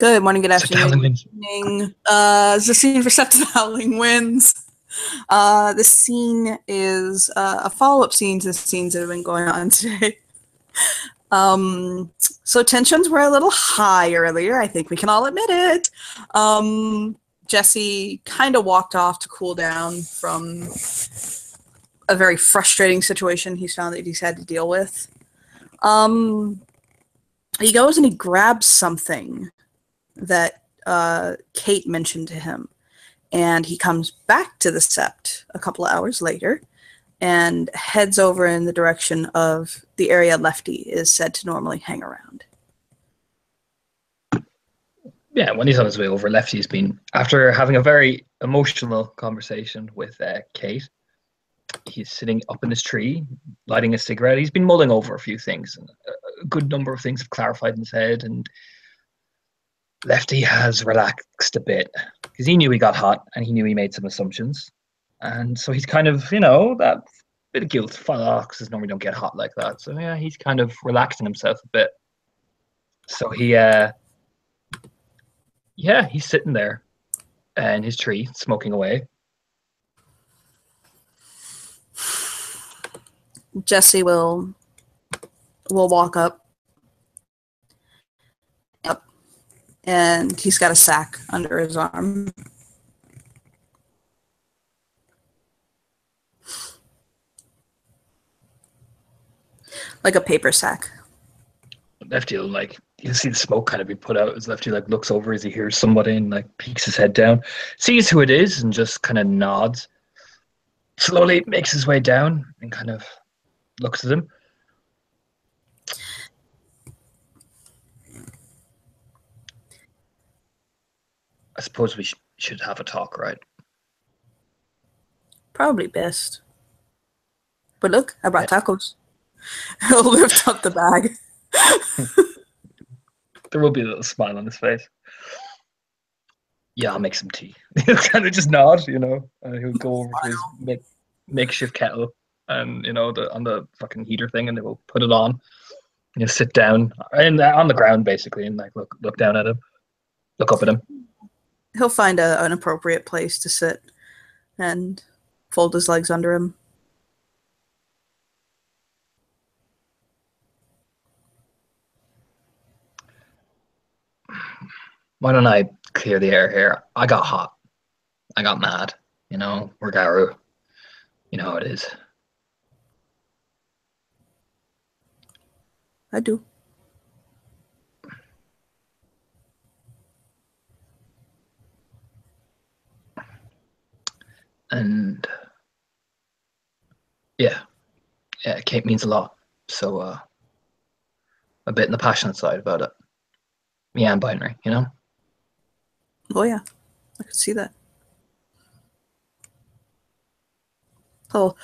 Good morning, good Except the Howling afternoon, Winds. good evening. It's the scene for Set to the Howling Winds. This scene is a follow-up scene to the scenes that have been going on today. So tensions were a little high earlier. I think we can all admit it. Jesse kind of walked off to cool down from a very frustrating situation he's found that he's had to deal with. He goes and he grabs something that Kate mentioned to him. And he comes back to the sept a couple of hours later and heads over in the direction of the area Lefty is said to normally hang around. Yeah, when he's on his way over, Lefty's been, after having a very emotional conversation with Kate, he's sitting up in his tree, lighting a cigarette. He's been mulling over a few things. A good number of things have clarified in his head, and Lefty has relaxed a bit because he knew he got hot and he knew he made some assumptions. And so he's kind of, that bit of guilt. Foxes normally don't get hot like that. So yeah, he's kind of relaxing himself a bit. So he's sitting there in his tree, smoking away. Jesse will walk up, and he's got a sack under his arm. Like a paper sack. Lefty will you see the smoke kind of be put out as Lefty looks over as he hears somebody and peeks his head down, sees who it is and just kind of nods. Slowly makes his way down and kind of looks at him. I suppose we should have a talk, right? Probably best. But look, I brought tacos. He'll lift up the bag. There will be a little smile on his face. Yeah, I'll make some tea. He'll kind of just nod, and he'll go over to his makeshift kettle and, on the fucking heater thing, and they will put it on. And he'll sit down on the ground, basically, and look down at him, look up at him. He'll find an appropriate place to sit and fold his legs under him. Why don't I clear the air here? I got hot. I got mad. We're Garou. You know how it is. I do. And yeah, Kate means a lot. So a bit in the passionate side about it. Yeah, I'm binary, Oh yeah, I could see that. He'll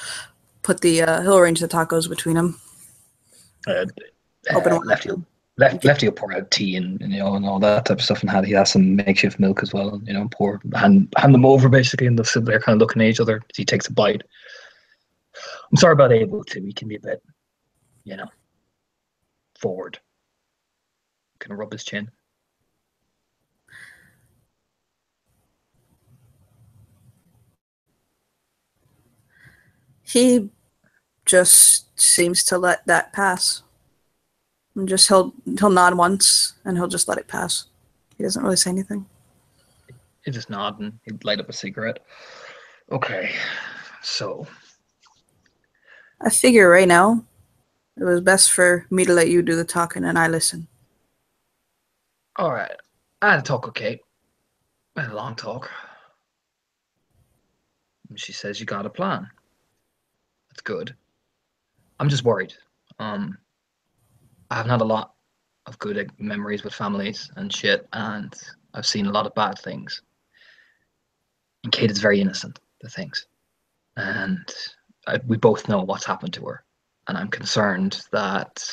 put he'll arrange the tacos between them. Open one. Lefty will pour out tea and all that type of stuff, and he has some makeshift milk as well. Hand them over basically, and they'll sit there kind of looking at each other as he takes a bite. I'm sorry about Abel too. He can be a bit, forward. Kind of rub his chin. He just seems to let that pass. And just he'll nod once and he'll just let it pass. He doesn't really say anything. He just nod and he'd light up a cigarette. Okay, so I figure right now it was best for me to let you do the talking and I listen. All right, I had a talk with Kate. I had a long talk. And she says you got a plan. That's good. I'm just worried. I haven't had a lot of good memories with families and shit, and I've seen a lot of bad things. And Kate is very innocent to things, and we both know what's happened to her, and I'm concerned that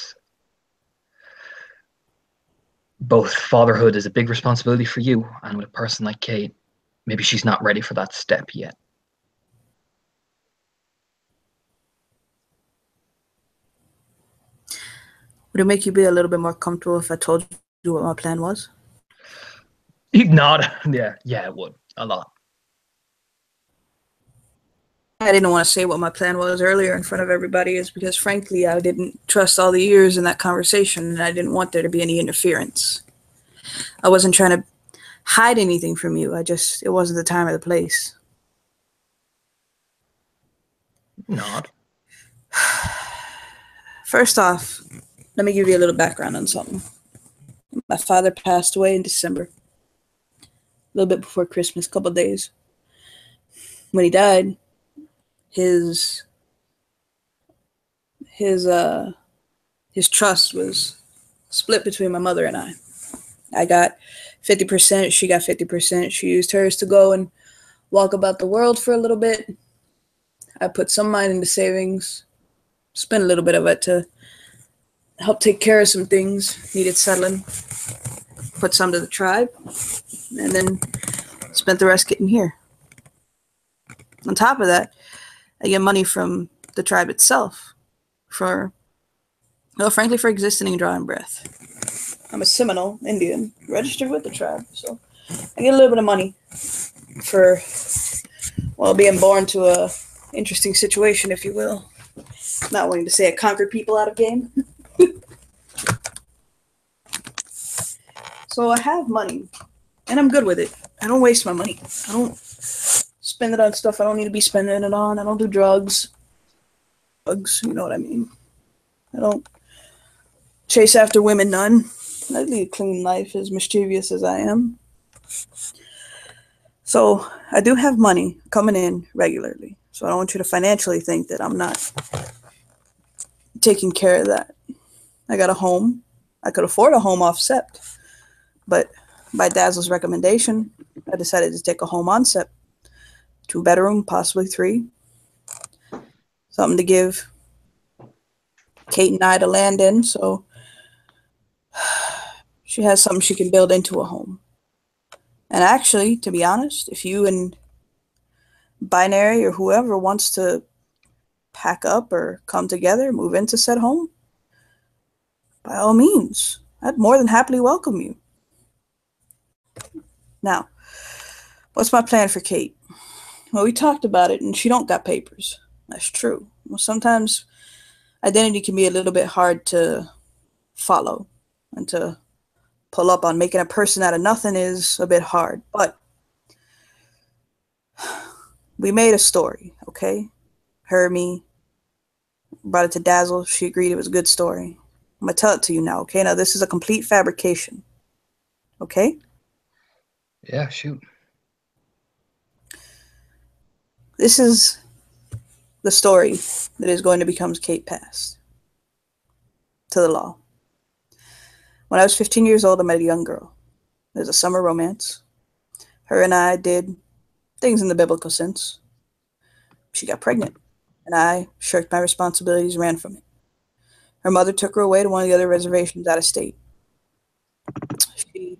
both fatherhood is a big responsibility for you, and with a person like Kate, maybe she's not ready for that step yet. Would it make you be a little bit more comfortable if I told you what my plan was? Not, yeah, it would a lot. I didn't want to say what my plan was earlier in front of everybody is because frankly I didn't trust all the ears in that conversation and I didn't want there to be any interference. I wasn't trying to hide anything from you. It wasn't the time or the place. Not. First off, let me give you a little background on something. My father passed away in December, a little bit before Christmas, a couple of days. When he died, his trust was split between my mother and I. I got 50%, she got 50%. She used hers to go and walk about the world for a little bit. I put some of mine into savings, spent a little bit of it to help take care of some things needed settling, put some to the tribe, and then spent the rest getting here. On top of that, I get money from the tribe itself frankly, for existing and drawing breath. I'm a Seminole Indian, registered with the tribe, so I get a little bit of money for, being born to a interesting situation, if you will. Not wanting to say I conquered people out of game. So I have money, and I'm good with it. I don't waste my money. I don't spend it on stuff I don't need to be spending it on. I don't do drugs. Drugs, you know what I mean. I don't chase after women none. I lead a clean life, as mischievous as I am. So I do have money coming in regularly. So I don't want you to financially think that I'm not taking care of that. I got a home. I could afford a home off Sept. But by Dazzle's recommendation, I decided to take a home on Sept. 2-bedroom, possibly 3. Something to give Kate and I to land in, so she has something she can build into a home. And actually, to be honest, if you and Binary or whoever wants to pack up or come together, move into said home, by all means, I'd more than happily welcome you. Now, what's my plan for Kate? Well, we talked about it, and she don't got papers. That's true. Well, sometimes identity can be a little bit hard to follow, and to pull up on making a person out of nothing is a bit hard. But we made a story, okay? Her, me, brought it to Dazzle. She agreed it was a good story. I'm going to tell it to you now, okay? Now, this is a complete fabrication, okay? Yeah, shoot. This is the story that is going to become Kate Past to the law. When I was 15 years old, I met a young girl. It was a summer romance. Her and I did things in the biblical sense. She got pregnant, and I shirked my responsibilities, ran from it. Her mother took her away to one of the other reservations out of state. She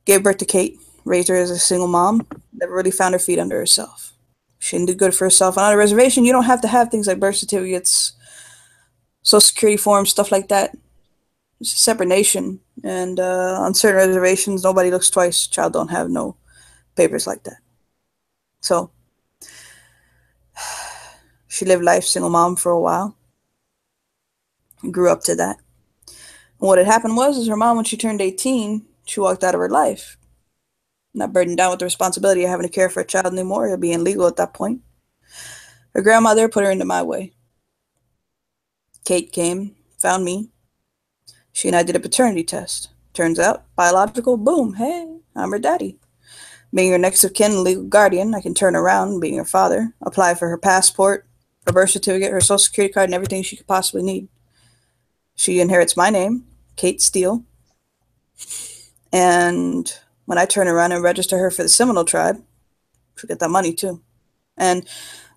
gave birth to Kate, raised her as a single mom, never really found her feet under herself. She didn't do good for herself. And on a reservation, you don't have to have things like birth certificates, social security forms, stuff like that. It's a separate nation. And on certain reservations, nobody looks twice. Child don't have no papers like that. So she lived life single mom for a while. And grew up to that. And what had happened was her mom, when she turned 18, she walked out of her life. Not burdened down with the responsibility of having to care for a child anymore, or being legal at that point. Her grandmother put her into my way. Kate came, found me. She and I did a paternity test. Turns out, biological, boom, hey, I'm her daddy. Being her next of kin and legal guardian, I can turn around, being her father, apply for her passport, her birth certificate, her social security card, and everything she could possibly need. She inherits my name, Kate Steele. And when I turn around and register her for the Seminole tribe, she'll get that money too. And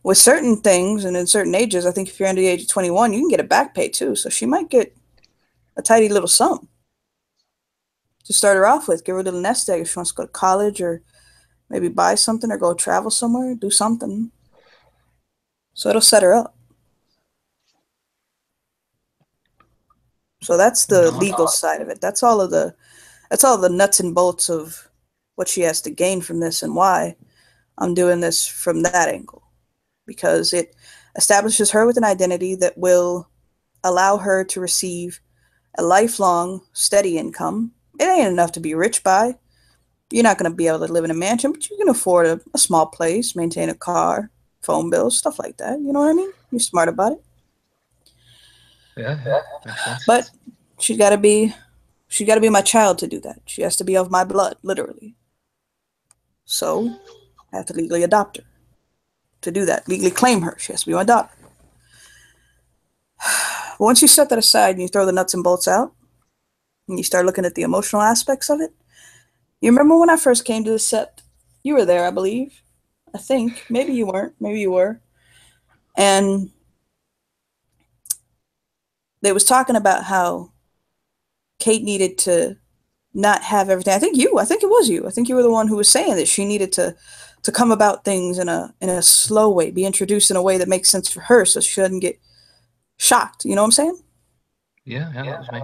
with certain things and in certain ages, I think if you're under the age of 21, you can get a back pay too. So she might get a tidy little sum to start her off with. Give her a little nest egg if she wants to go to college, or maybe buy something, or go travel somewhere, do something. So it'll set her up. So that's the legal side of it. That's all the nuts and bolts of what she has to gain from this and why, I'm doing this from that angle. Because it establishes her with an identity that will allow her to receive a lifelong, steady income. It ain't enough to be rich by. You're not going to be able to live in a mansion, but you can afford a small place, maintain a car, phone bills, stuff like that. You know what I mean? You're smart about it. Yeah, makes sense. But she's got to be my child to do that. She has to be of my blood, literally. So I have to legally adopt her to do that. Legally claim her. She has to be my daughter. But once you set that aside and you throw the nuts and bolts out, and you start looking at the emotional aspects of it, you remember when I first came to the set? You were there, I believe. I think. Maybe you weren't. Maybe you were. And they was talking about how Kate needed to not have everything. I think it was you. I think you were the one who was saying that she needed to come about things in a slow way, be introduced in a way that makes sense for her so she doesn't get shocked. You know what I'm saying? Yeah, that was me.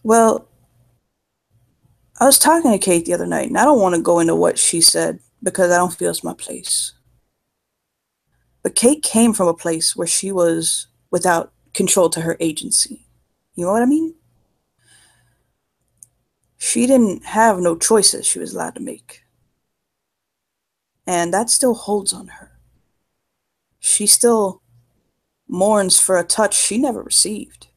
Well, I was talking to Kate the other night, and I don't want to go into what she said because I don't feel it's my place. But Kate came from a place where she was without control to her agency. You know what I mean? She didn't have no choices she was allowed to make. And that still holds on her. She still mourns for a touch she never received.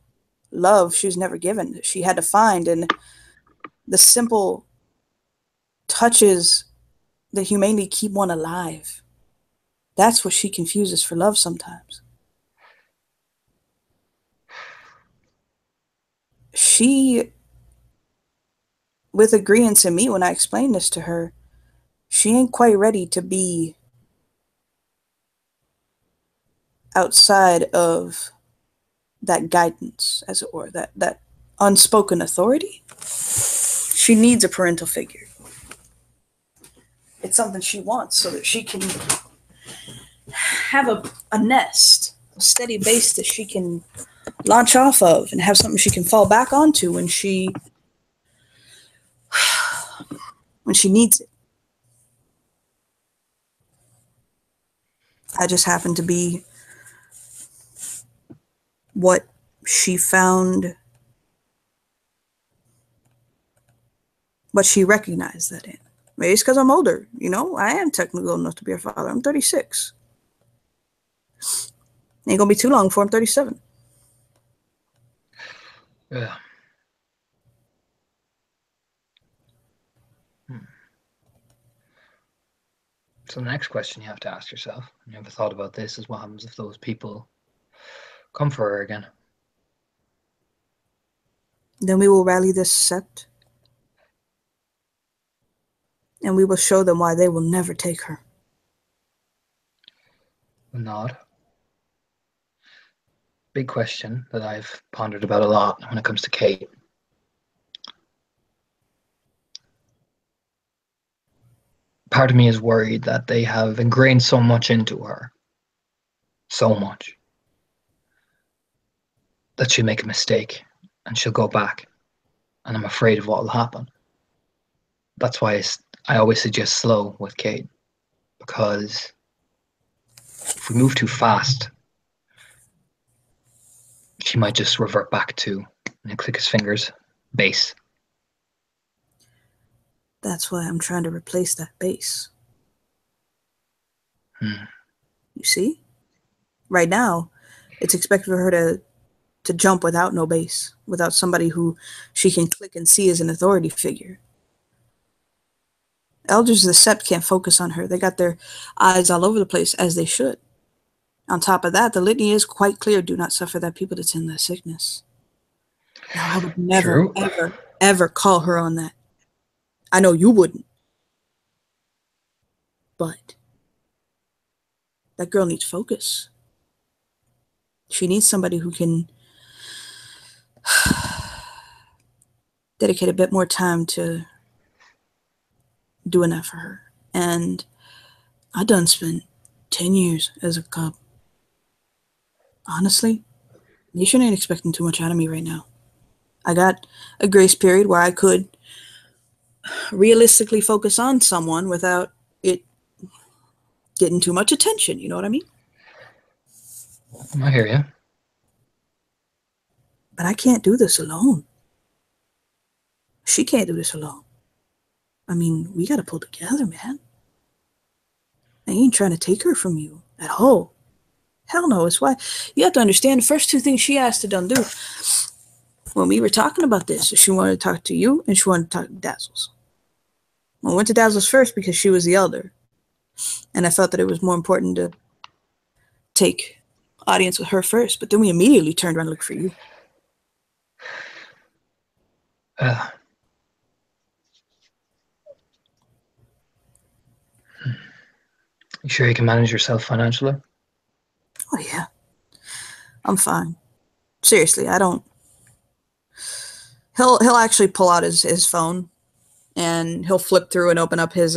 Love she was never given. She had to find in the simple touches that humanely keep one alive. That's what she confuses for love sometimes. She, with agreeance in me when I explained this to her, she ain't quite ready to be outside of that guidance, as it were, that unspoken authority. She needs a parental figure. It's something she wants so that she can have a nest, a steady base that she can launch off of and have something she can fall back onto when she needs it. I just happen to be what she found, what she recognized that in. Maybe it's because I'm older, you know? I am technically old enough to be her father. I'm 36. Ain't gonna be too long before I'm 37. Yeah. So the next question you have to ask yourself, and you ever thought about this, is what happens if those people come for her again? Then we will rally this sept, and we will show them why they will never take her. Not. Big question that I've pondered about a lot when it comes to Kate. Part of me is worried that they have ingrained so much into her, so much, that she'll make a mistake and she'll go back. And I'm afraid of what will happen. That's why I always suggest slow with Kate, because if we move too fast, she might just revert back to, and click his fingers, base. That's why I'm trying to replace that base. You see? Right now, it's expected for her to jump without no base, without somebody who she can click and see as an authority figure. Elders of the Sept can't focus on her. They got their eyes all over the place, as they should. On top of that, the litany is quite clear: do not suffer that people to tend that sickness. Now, I would never, ever, ever call her on that. I know you wouldn't. But that girl needs focus. She needs somebody who can dedicate a bit more time to doing that for her. And I done spent 10 years as a cop. Honestly, you shouldn't expecting too much out of me right now. I got a grace period where I could realistically focus on someone without it getting too much attention. You know what I mean? I hear you. But I can't do this alone. She can't do this alone. I mean, we gotta pull together, man. I ain't trying to take her from you at all. Hell no. It's why you have to understand the first two things she asked to done do when we were talking about this. She wanted to talk to you and she wanted to talk to Dazzles. Well, I went to Dazzles first because she was the elder. And I felt that it was more important to take audience with her first. But then we immediately turned around and looked for you. You sure you can manage yourself financially? Oh, yeah. I'm fine. Seriously, I don't... He'll actually pull out his phone and he'll flip through and open up his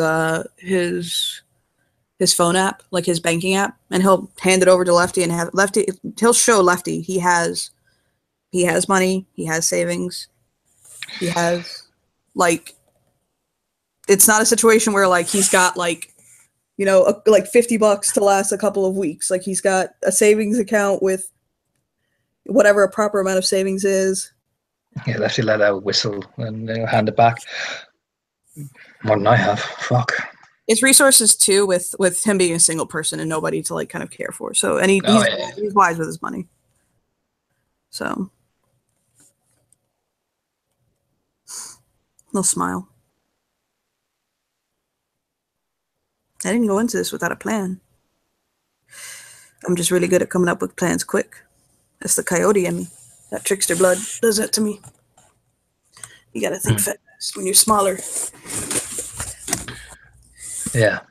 phone app, like his banking app, and he'll hand it over to Lefty and have Lefty, he'll show Lefty he has money, he has savings, he has, like, it's not a situation where, like, he's got, like, you know, like $50 to last a couple of weeks. Like, he's got a savings account with whatever a proper amount of savings is. Yeah, Lefty let out a whistle and hand it back. More than I have. Fuck. It's resources too, with him being a single person and nobody to, like, kind of care for. So, and he's wise with his money. So, he'll smile. I didn't go into this without a plan. I'm just really good at coming up with plans quick. That's the coyote in me. That trickster blood does that to me. You gotta think fast when you're smaller. Yeah.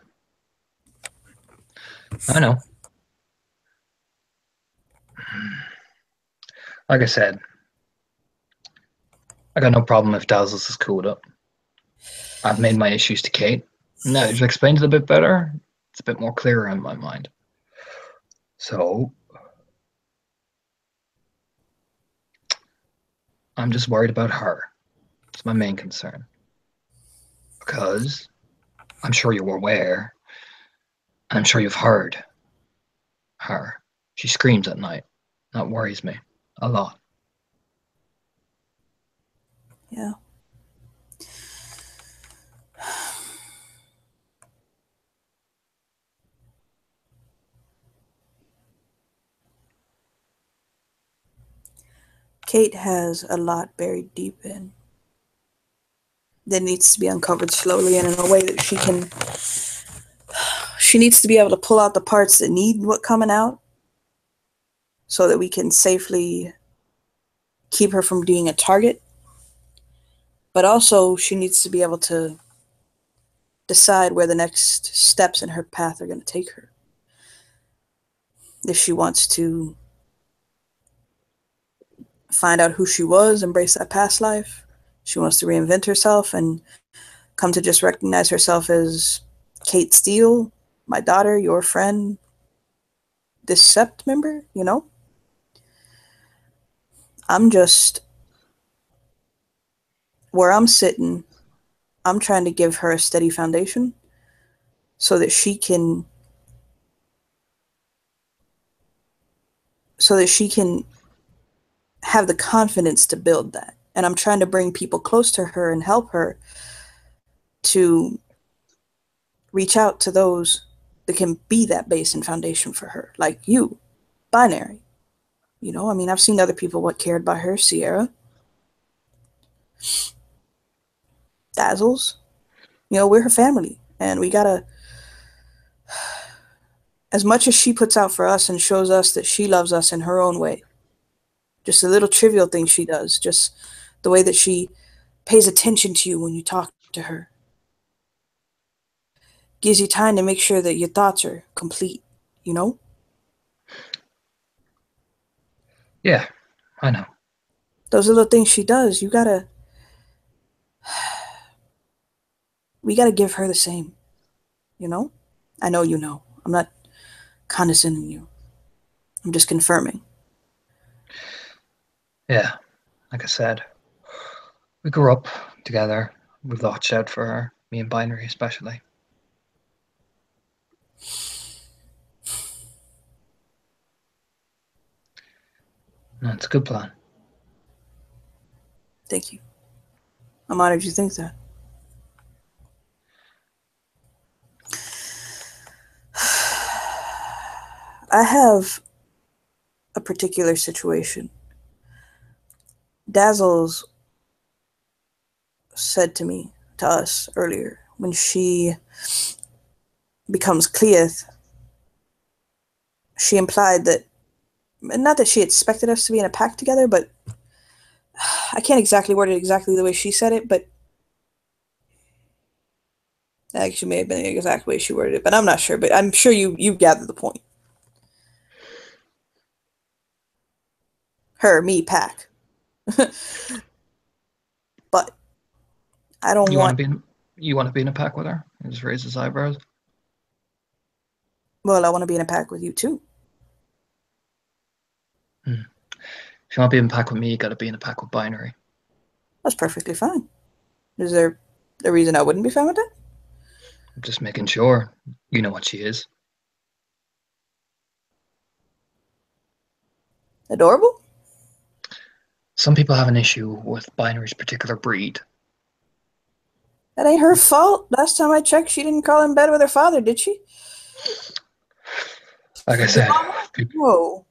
I know. Like I said, I got no problem if Dazzles is cooled up. I've made my issues to Kate. Now you've explained it a bit better. It's a bit more clearer in my mind. So I'm just worried about her. It's my main concern. Because I'm sure you're aware, and I'm sure you've heard her. She screams at night. That worries me a lot. Yeah. Kate has a lot buried deep in that needs to be uncovered slowly and in a way that she needs to be able to pull out the parts that need what coming out so that we can safely keep her from being a target. But also she needs to be able to decide where the next steps in her path are going to take her. If she wants to find out who she was, embrace that past life, she wants to reinvent herself and come to just recognize herself as Kate Steele, my daughter, your friend, this Sept member, you know? I'm just, where I'm sitting, I'm trying to give her a steady foundation so that she can have the confidence to build that. And I'm trying to bring people close to her and help her to reach out to those that can be that base and foundation for her. Like you, Binary. You know, I mean, I've seen other people what cared about her, Sierra, Dazzles. You know, we're her family. And we gotta, as much as she puts out for us and shows us that she loves us in her own way, just the little trivial things she does, just the way that she pays attention to you when you talk to her, gives you time to make sure that your thoughts are complete, you know? Yeah, I know. Those little things she does, we gotta give her the same, you know? I know you know. I'm not condescending you. I'm just confirming. Yeah, like I said, we grew up together. We've watched out for her, me and Binary especially. No, it's a good plan. Thank you. I'm honored you think that. I have a particular situation. Dazzles said to us earlier, when she becomes Cleith, she implied that, not that she expected us to be in a pact together, but I can't exactly word it exactly the way she said it, but actually may have been the exact way she worded it, but I'm not sure, but I'm sure you gathered the point. Her, me, pack. But I don't You want want, to be in, you want to be in a pack with her? He just raised his eyebrows. well, I want to be in a pack with you too. If you want to be in a pack with me, you got to be in a pack with Binary. That's perfectly fine. Is there a reason I wouldn't be fine with that? I'm just making sure you know what she is. Adorable? Some people have an issue with Binary's particular breed. That ain't her fault. Last time I checked, she didn't crawl in bed with her father, did she? Like I said, people, Whoa.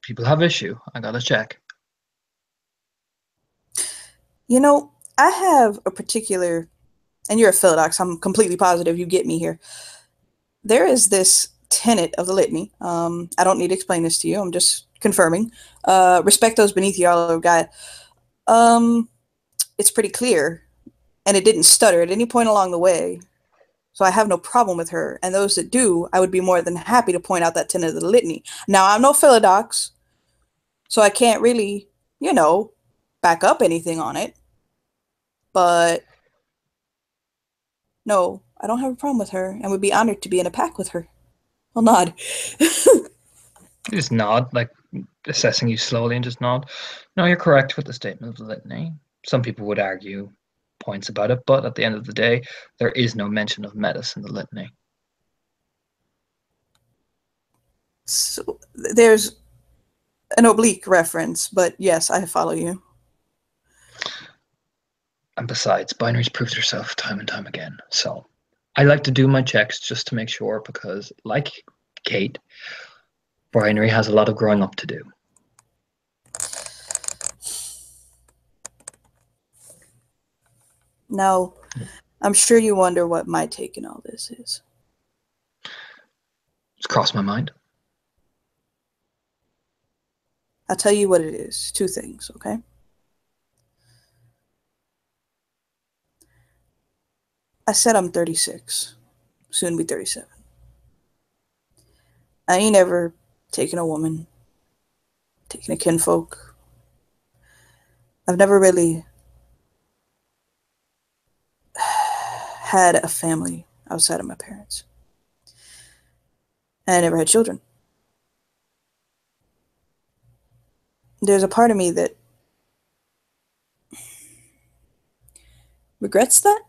people have issue. I gotta check. You know, I have a particular, and you're a Philodox, I'm completely positive you get me here. There is this tenet of the litany. I don't need to explain this to you. I'm just confirming. Respect those beneath you, all of God. It's pretty clear, and it didn't stutter at any point along the way. So I have no problem with her. And those that do, I would be more than happy to point out that tenet of the litany. Now, I'm no Philodox, so I can't really, back up anything on it. But no, I don't have a problem with her and would be honored to be in a pack with her. I'll nod. You just nod, like assessing you slowly, and just nod. No, you're correct with the statement of the litany. Some people would argue points about it, but at the end of the day, there is no mention of Metis in the litany. So there's an oblique reference, but yes, I follow you. And besides, Binary's proved herself time and time again. So I like to do my checks just to make sure because, like Kate, Binary has a lot of growing up to do. Now, I'm sure you wonder what my take in all this is. It's crossed my mind. I'll tell you what it is. Two things, okay? I said I'm 36, soon to be 37. I ain't ever taken a woman, taken a kinfolk. I've never really had a family outside of my parents. And I never had children. There's a part of me that regrets that.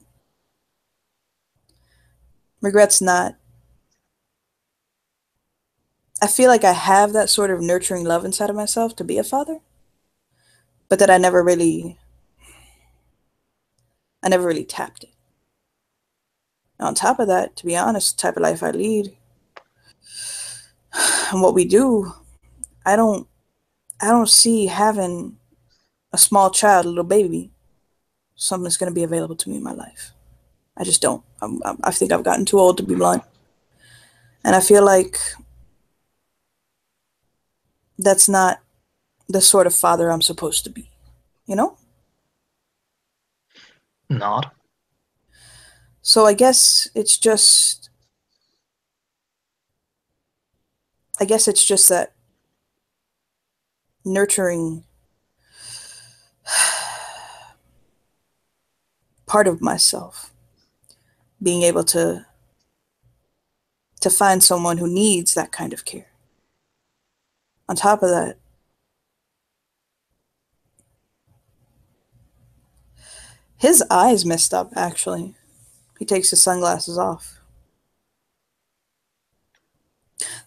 Regrets not. I feel like I have that sort of nurturing love inside of myself to be a father, but that I never really tapped it. On top of that, to be honest, the type of life I lead and what we do, I don't see having a small child, a little baby, something that's going to be available to me in my life. I just don't. I think I've gotten too old to be blunt. And I feel like that's not the sort of father I'm supposed to be, you know? Not. So I guess it's just that nurturing part of myself, being able to find someone who needs that kind of care. On top of that, His eyes messed up, actually. He takes his sunglasses off.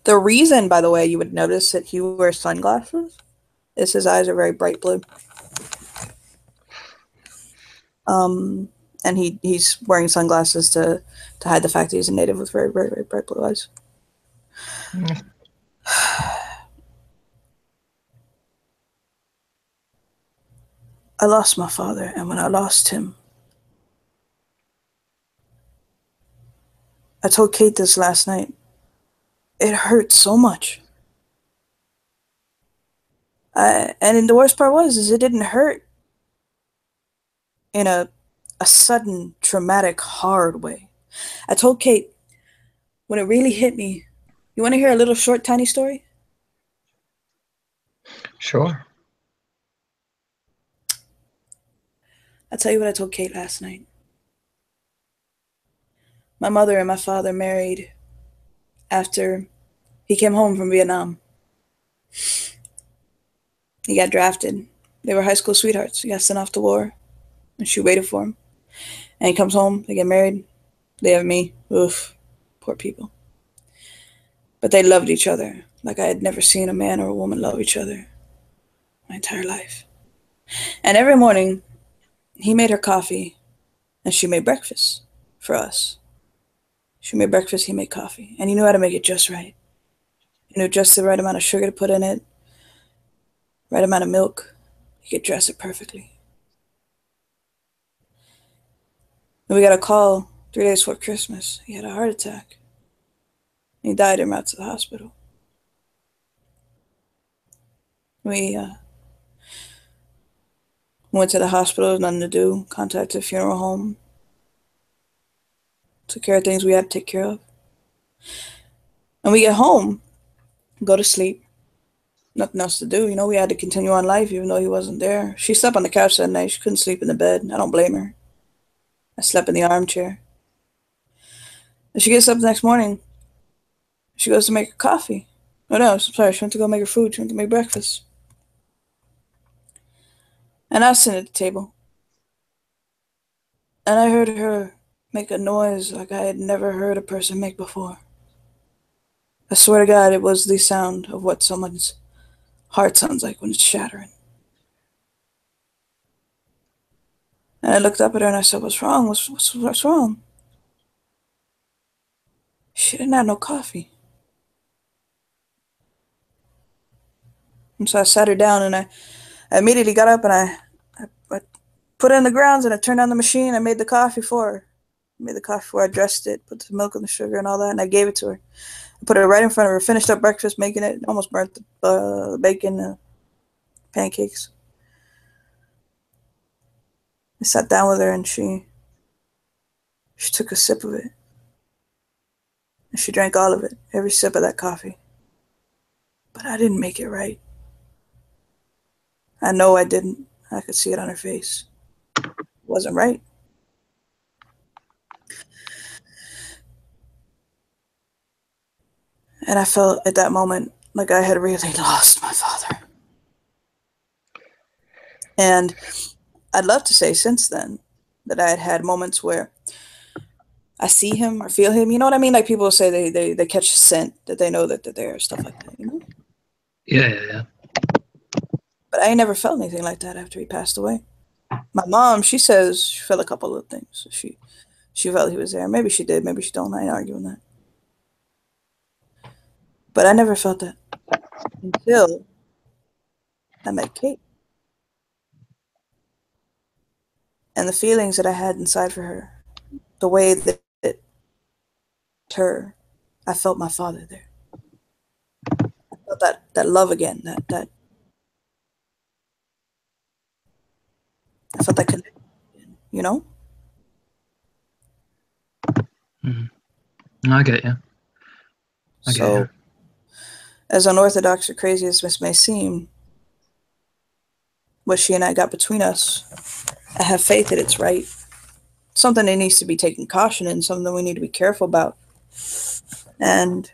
The reason, by the way, you would notice that he wears sunglasses is his eyes are very bright blue. And he's wearing sunglasses to hide the fact that he's a native with very, very, very bright blue eyes. I lost my father, and when I lost him, I told Kate this last night. It hurt so much. And the worst part is it didn't hurt in a sudden, traumatic, hard way. I told Kate, when it really hit me, you want to hear a little short, tiny story? Sure. I'll tell you what I told Kate last night. My mother and my father married after he came home from Vietnam. He got drafted. They were high school sweethearts. He got sent off to war, and she waited for him. And he comes home, they get married, they have me. Oof, poor people. But they loved each other like I had never seen a man or a woman love each other my entire life. And every morning, he made her coffee, and she made breakfast for us. She made breakfast, he made coffee. And he knew how to make it just right. He knew just the right amount of sugar to put in it, right amount of milk. He could dress it perfectly. And we got a call 3 days before Christmas. He had a heart attack. He died en route to the hospital. We went to the hospital, nothing to do, contacted the funeral home, took care of things we had to take care of. And we get home, go to sleep, nothing else to do. You know, we had to continue on life even though he wasn't there. She slept on the couch that night. She couldn't sleep in the bed. I don't blame her. I slept in the armchair. And she gets up the next morning. She goes to make her coffee. Oh no, sorry, she went to go make her food. She went to make breakfast. And I was sitting at the table. And I heard her make a noise like I had never heard a person make before. I swear to God, it was the sound of what someone's heart sounds like when it's shattering. And I looked up at her and I said, "What's wrong? What's wrong?" She didn't have no coffee. And so I sat her down and I immediately got up and I put it in the grounds and I turned on the machine. I made the coffee for her. I made the coffee for her. I dressed it, put the milk and the sugar and all that, and I gave it to her. I put it right in front of her, finished up breakfast, making it, almost burnt the bacon, pancakes. I sat down with her and she took a sip of it. And she drank all of it, every sip of that coffee. But I didn't make it right. I know I didn't. I could see it on her face. It wasn't right. And I felt at that moment like I had really lost my father. And I'd love to say since then that I had had moments where I see him or feel him. You know what I mean? Like people say they catch a scent, that they know that they're there, stuff like that, you know? Yeah. But I never felt anything like that after he passed away. My mom, she says she felt a couple of things. She felt he was there. Maybe she did, maybe she don't. I ain't arguing that. But I never felt that until I met Kate. And the feelings that I had inside for her, the way that her, I felt my father there. I felt that love again, that I felt that connection, you know? I get you. So, as unorthodox or crazy as this may seem, what she and I got between us, I have faith that it's right. Something that needs to be taken caution in, something we need to be careful about. And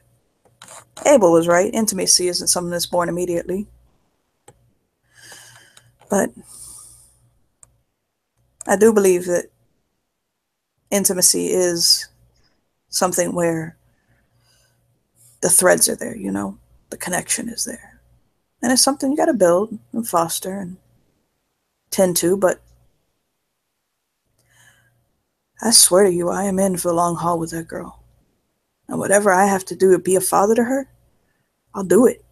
Abel was right. Intimacy isn't something that's born immediately. But I do believe that intimacy is something where the threads are there, you know? The connection is there. And it's something you got to build and foster and tend to, but I swear to you, I am in for the long haul with that girl. And whatever I have to do to be a father to her, I'll do it.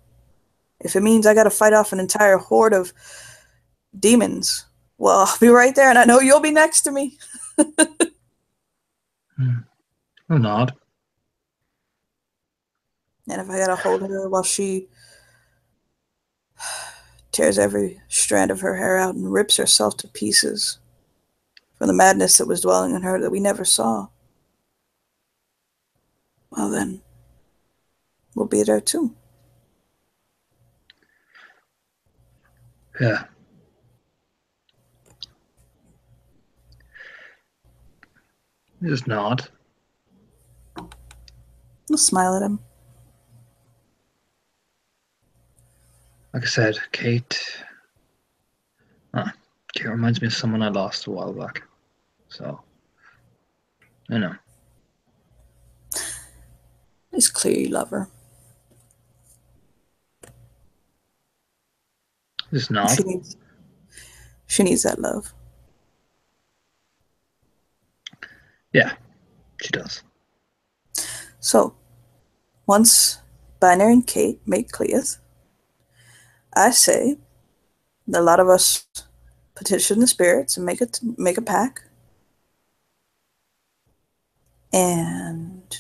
If it means I got to fight off an entire horde of demons, well, I'll be right there, and I know you'll be next to me. Or not. And if I got to hold her while she tears every strand of her hair out and rips herself to pieces from the madness that was dwelling in her that we never saw, well, then we'll be there too. Yeah. Just not. I'll smile at him. Like I said, Kate. Kate reminds me of someone I lost a while back. So, I know. It's clear you love her. Just not. She needs that love. Yeah, she does. So, once Binary and Kate make Cleeth, I say that a lot of us petition the spirits and make a pack. And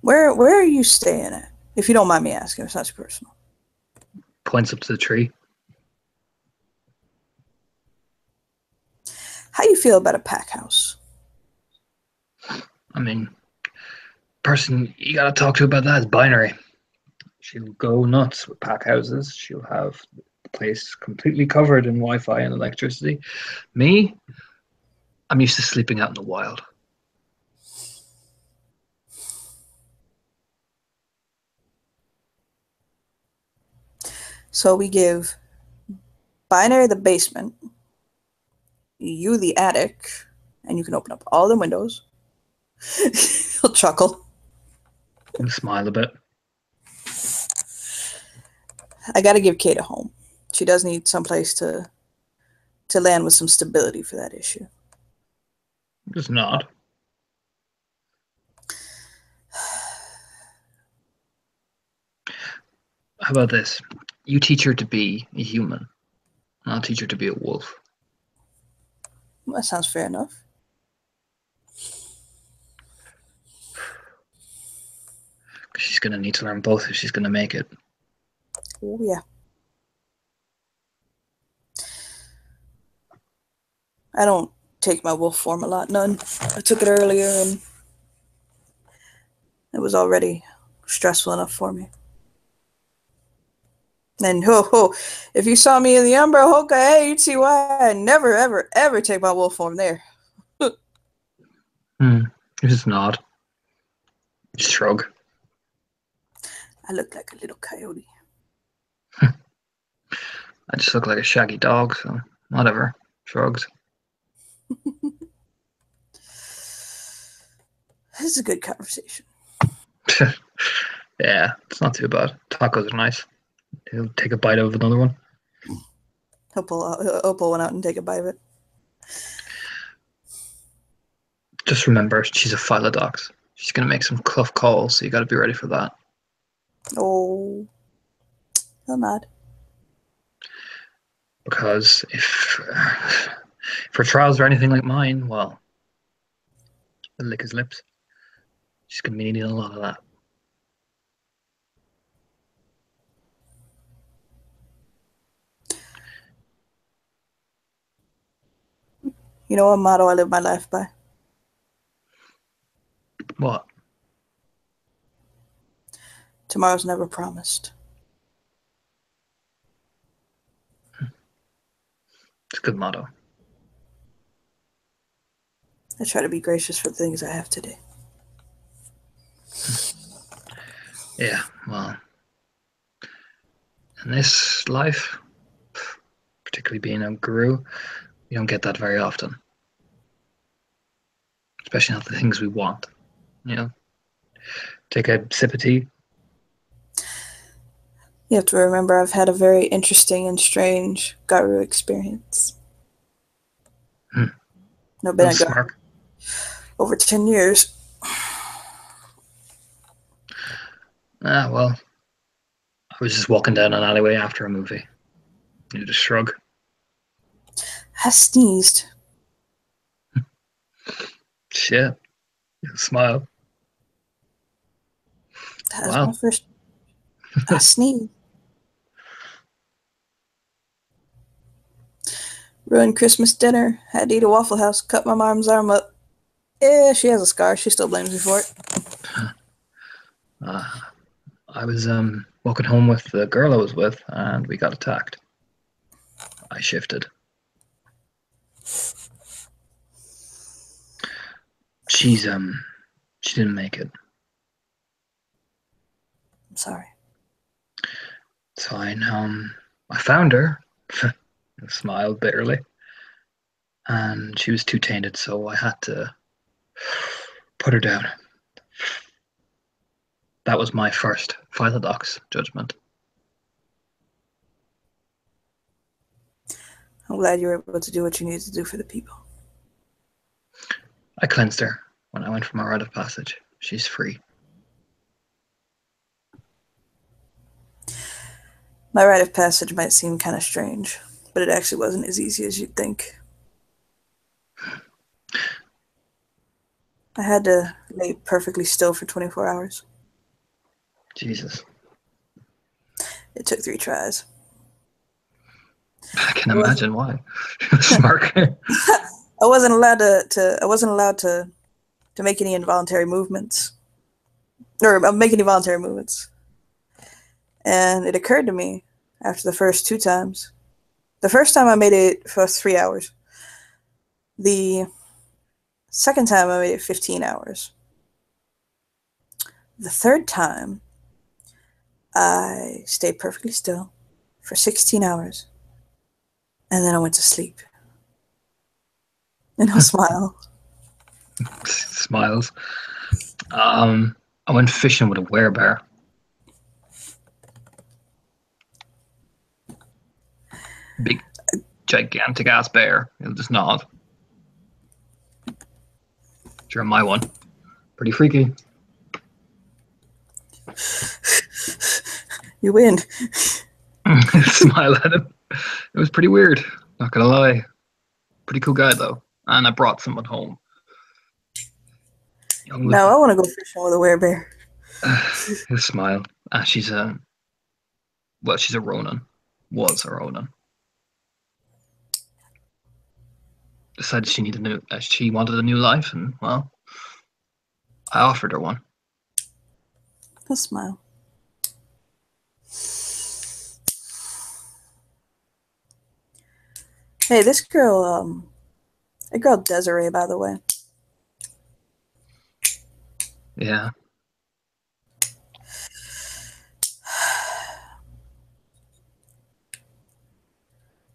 where are you staying at? If you don't mind me asking, it's not too personal. Points up to the tree. How you feel about a pack house? I mean, person you gotta talk to about that is Binary. She'll go nuts with pack houses. She'll have the place completely covered in Wi-Fi and electricity. Me, I'm used to sleeping out in the wild. So we give Binary the basement, you the attic, and you can open up all the windows. He'll chuckle. And smile a bit. I gotta give Kate a home. She does need someplace to land with some stability for that issue. Just nod. How about this? You teach her to be a human. And I'll teach her to be a wolf. That sounds fair enough. She's gonna need to learn both if she's gonna make it. Oh yeah. I don't take my wolf form a lot, none. I took it earlier and it was already stressful enough for me. And if you saw me in the Umbra Hoka, hey, you'd see why I never, ever, ever take my wolf form there. Just nod. Just shrug. I look like a little coyote. I just look like a shaggy dog, so whatever. Shrugs. This is a good conversation. Yeah, it's not too bad. Tacos are nice. He'll take a bite of another one. He'll pull one out and take a bite of it. Just remember, she's a Philodox. She's going to make some tough calls, so you got to be ready for that. Oh, he'll nod. Because if her trials are anything like mine, well, he'll lick his lips. She's going to be needing a lot of that. You know what motto I live my life by? What? Tomorrow's never promised. It's a good motto. I try to be gracious for the things I have today. Yeah, well, In this life, particularly being a guru, you don't get that very often. Especially not the things we want. You know, take a sip of tea. You have to remember I've had a very interesting and strange Garu experience. Hmm. No, been Little a Garu smirk. over 10 years. Ah, well, I was just walking down an alleyway after a movie. You just shrug. I sneezed. Shit. You smile. That was my Wow. first. I sneezed. Ruined Christmas dinner. Had to eat a Waffle House. Cut my mom's arm up. Yeah, she has a scar. She still blames me for it. Uh, I was walking home with the girl I was with, and we got attacked. I shifted. She's she didn't make it. I'm sorry. It's fine. I found her. I smiled bitterly, and she was too tainted, so I had to put her down. That was my first Phytodox judgment. I'm glad you were able to do what you needed to do for the people. I cleansed her when I went for my rite of passage. She's free. My rite of passage might seem kind of strange, but it actually wasn't as easy as you'd think. I had to lay perfectly still for 24 hours. Jesus. It took 3 tries. I can I wasn't, imagine why. Smirk. I wasn't allowed I wasn't allowed to make any involuntary movements. Or make any voluntary movements. And it occurred to me after the first 2 times. The first time I made it for 3 hours. The second time I made it 15 hours. The third time I stayed perfectly still for 16 hours. And then I went to sleep. And I'll smile. Smiles. I went fishing with a werebear. Big, gigantic ass bear. He'll just nod. Sure, my one. Pretty freaky. You win. Smile at him. It was pretty weird. Not gonna lie. Pretty cool guy though. And I brought someone home. Young No, I want to go fishing with a werebear. his smile. She's a she's a Ronin. Was a Ronin. Decided she needed she wanted a new life, and well, I offered her one. I'll smile. Hey, this girl, a girl Desiree, by the way. Yeah.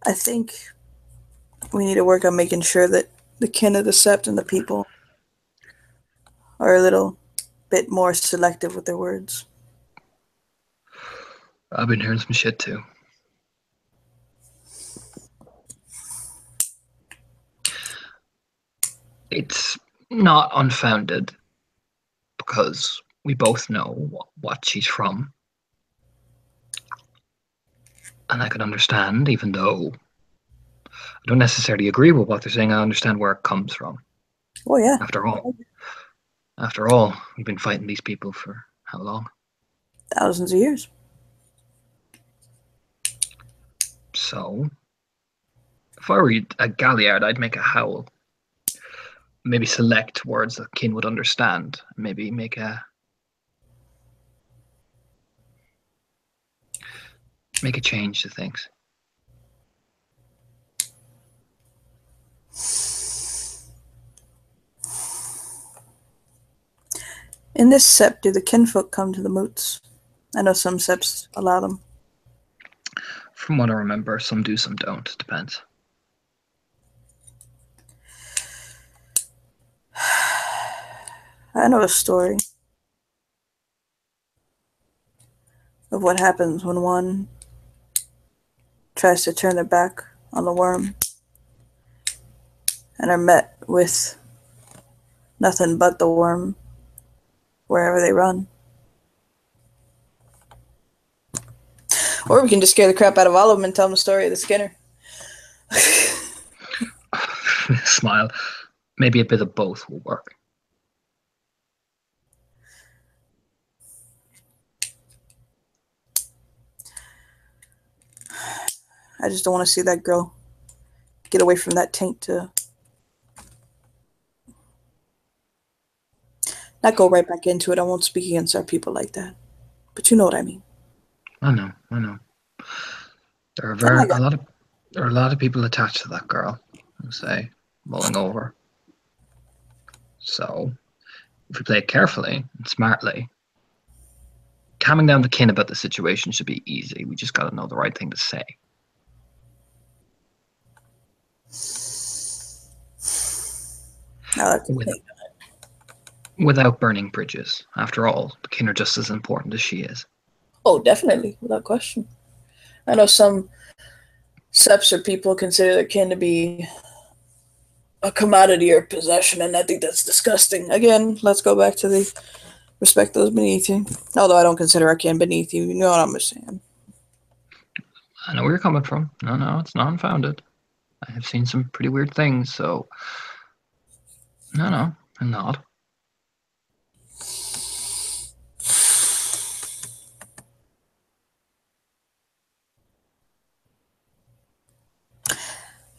I think we need to work on making sure that the kin of the sept and the people are a little bit more selective with their words. I've been hearing some shit too. It's not unfounded because we both know what she's from. And I can understand, even though I don't necessarily agree with what they're saying, I understand where it comes from. Oh, yeah. After all, we've been fighting these people for how long? Thousands of years. So, if I were a Galliard, I'd make a howl. Maybe select words that kin would understand. Maybe make a change to things. In this sept, do the kinfolk come to the moots? I know some septs allow them. From what I remember, some do, some don't. Depends. I know a story of what happens when one tries to turn their back on the worm and are met with nothing but the worm wherever they run. Or we can just scare the crap out of all of them and tell them the story of the Skinner. Smile. Maybe a bit of both will work. I just don't want to see that girl get away from that taint to not go right back into it. I won't speak against our people like that. But you know what I mean. I know. There are a lot of people attached to that girl, I'll say, mulling over. So if we play it carefully and smartly, calming down the kin about the situation should be easy. We just gotta know the right thing to say. Without burning bridges. After all, the kin are just as important as she is. Oh, definitely, without question. I know some seps or people consider their kin to be a commodity or possession, and I think that's disgusting. Again, let's go back to the respect those beneath you. Although I don't consider our kin beneath you, you know what I'm saying. I know where you're coming from. No, it's not unfounded. I have seen some pretty weird things, so no, I'm not.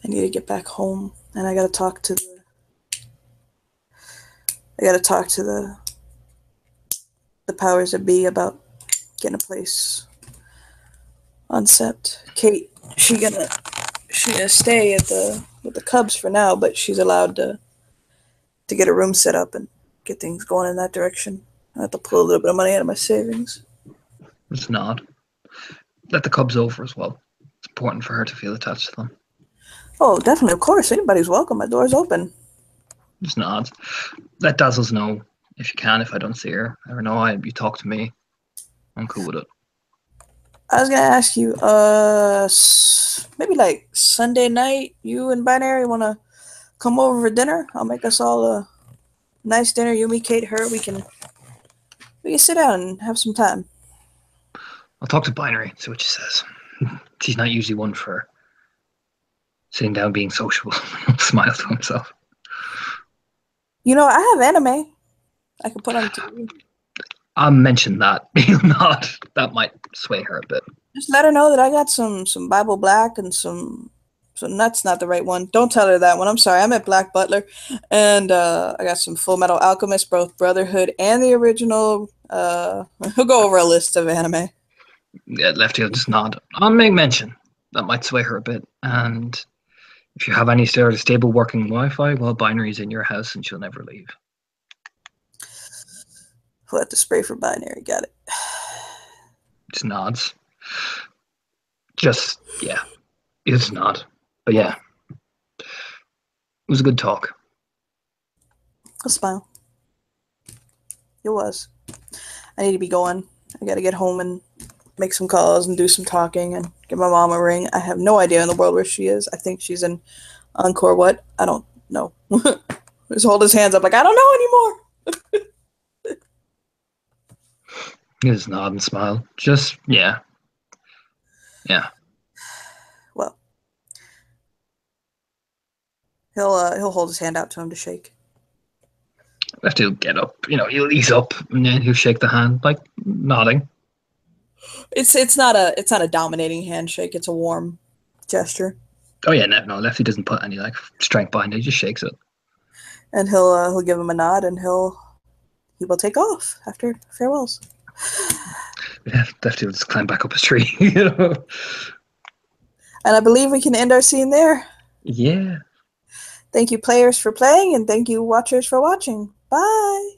I need to get back home, and I gotta talk to the powers that be about getting a place on Sept. Kate, she gonna stay at with the Cubs for now, but she's allowed to get a room set up and get things going in that direction. I have to pull a little bit of money out of my savings. It's not. Let the Cubs over as well. It's important for her to feel attached to them. Oh, definitely, of course. Anybody's welcome. My door's open. It's not. Let Dazzles know if you can, if I don't see her. I don't know, you talk to me. I'm cool with it. I was gonna ask you, maybe like Sunday night, you and Binary wanna come over for dinner? I'll make us all a nice dinner. You, me, Kate, her. We can sit down and have some time. I'll talk to Binary, see what she says. She's not usually one for sitting down being sociable. Smile to himself. You know, I have anime I can put on TV. I'll mention that. Not that might sway her a bit. Just let her know that I got some Bible Black and some that's not the right one. Don't tell her that one. I'm sorry. I'm at Black Butler, and I got some Full Metal Alchemist, both Brotherhood and the original. We'll go over a list of anime. Yeah, Lefty will just nod. I'll make mention. That might sway her a bit. And if you have any sort of stable working Wi-Fi, well, Binary's in your house and she'll never leave. We'll have to spray for Binary. Got it. Just nods. Just, yeah. It's nod. But yeah. It was a good talk. I'll smile. It was. I need to be going. I gotta get home and make some calls and do some talking and give my mom a ring. I have no idea in the world where she is. I think she's in Encore. What? I don't know. Just hold his hands up like, I don't know anymore. He just nod and smile. Just, yeah. Yeah. Well, he'll hold his hand out to him to shake. Lefty will get up. He'll ease up and then he'll shake the hand, like nodding. It's not a dominating handshake. It's a warm gesture. Oh yeah, no, Lefty doesn't put any strength behind it. He just shakes it. And he'll give him a nod, and he will take off after farewells. Yeah, Lefty will just climb back up his tree. And I believe we can end our scene there. Yeah. Thank you, players, for playing, and thank you, watchers, for watching. Bye.